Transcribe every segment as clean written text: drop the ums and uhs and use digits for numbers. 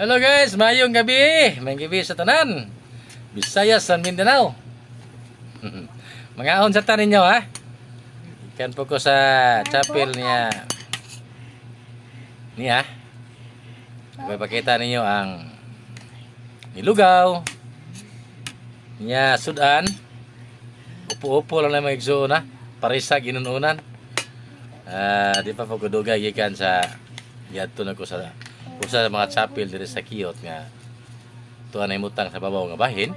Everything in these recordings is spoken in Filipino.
Hello guys, mayong gabi. Mayong gabi sa tanan. Visayas san Mindanao. Mga ahon sa tanin nyo ha. Ikan po ko sa chapel niya. Niya. Ipapakita ninyo ang nilugaw. Niya sudan. Upo-upo lang na mga igsoon ha. Parisa ginununan. Di pa po kudugay ikan sa yadto na ko sa usa sa mga chapel diri sa Kiyot nga tuwa na imutang sa babaw nga bahin.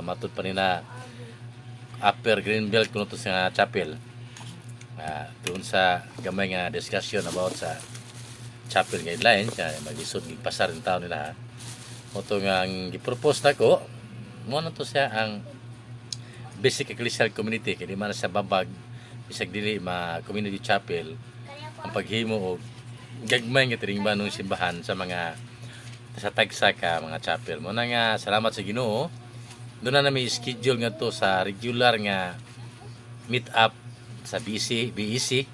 Matud pa nila Upper Greenbelt kuno to sa chapel. Doon sa gamay nga discussion about sa chapel guidelines magisod gipasar ng taon nila. Moto nga ang gipropose nako mo na to siya ang basic ecclesial community kay di man sa babag bisag dili ma community chapel ang paghimo og gagmay nga tiringba nung simbahan sa mga sa tagsa ka mga chapel mo na nga salamat sa Ginoo doon na may schedule nga to sa regular nga meet up sa BEC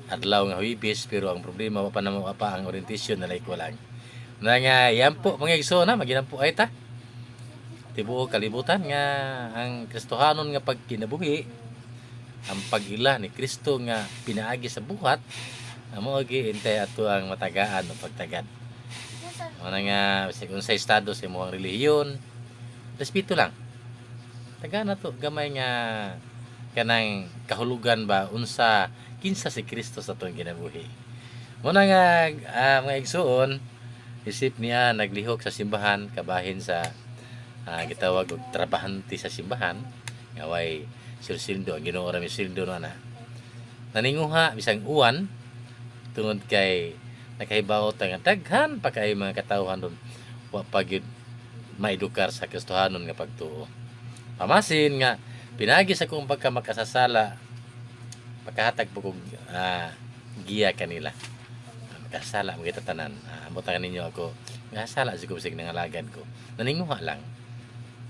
adlaw nga Huwebes pero ang problema pa na pa ang orientation na like walang na nga yan po mga igsoon na maginampo ay ta tibuo kalibutan nga ang Kristohanon nga pagkinabuhi ang pag-ila ni Kristo nga pinaagi sa buhat amo gi intay ato ang matagaan o pagtagad. Ana nga kung sa estado sa imong relihiyon, respeto lang. Taga na to gamay nga kanang kahulugan ba unsa kinsa si Kristo sa atong kinabuhi. Muna nga mga igsoon, isip niya naglihok sa simbahan kabahin sa gitawag og trabahante sa simbahan nga way sildo ang Ginoo ra mi sildo na naninguha bisang uwan tungod kay nakahibaw nga daghan pa kay mga katawhan doon wa pagyud maedukar sa Kristohanon nga pagtuo. Pamasin nga pinagi sa kung pagka makasasala pagkahatag po kong giya kanila. Makasala mo kita tanan. Amutangan ninyo ako makasala siguro bisig nangalagad ko. Naninguha lang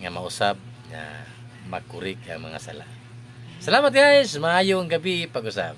nga mausab nga makurik ang mga sala. Salamat guys, maayong gabi pag-usab.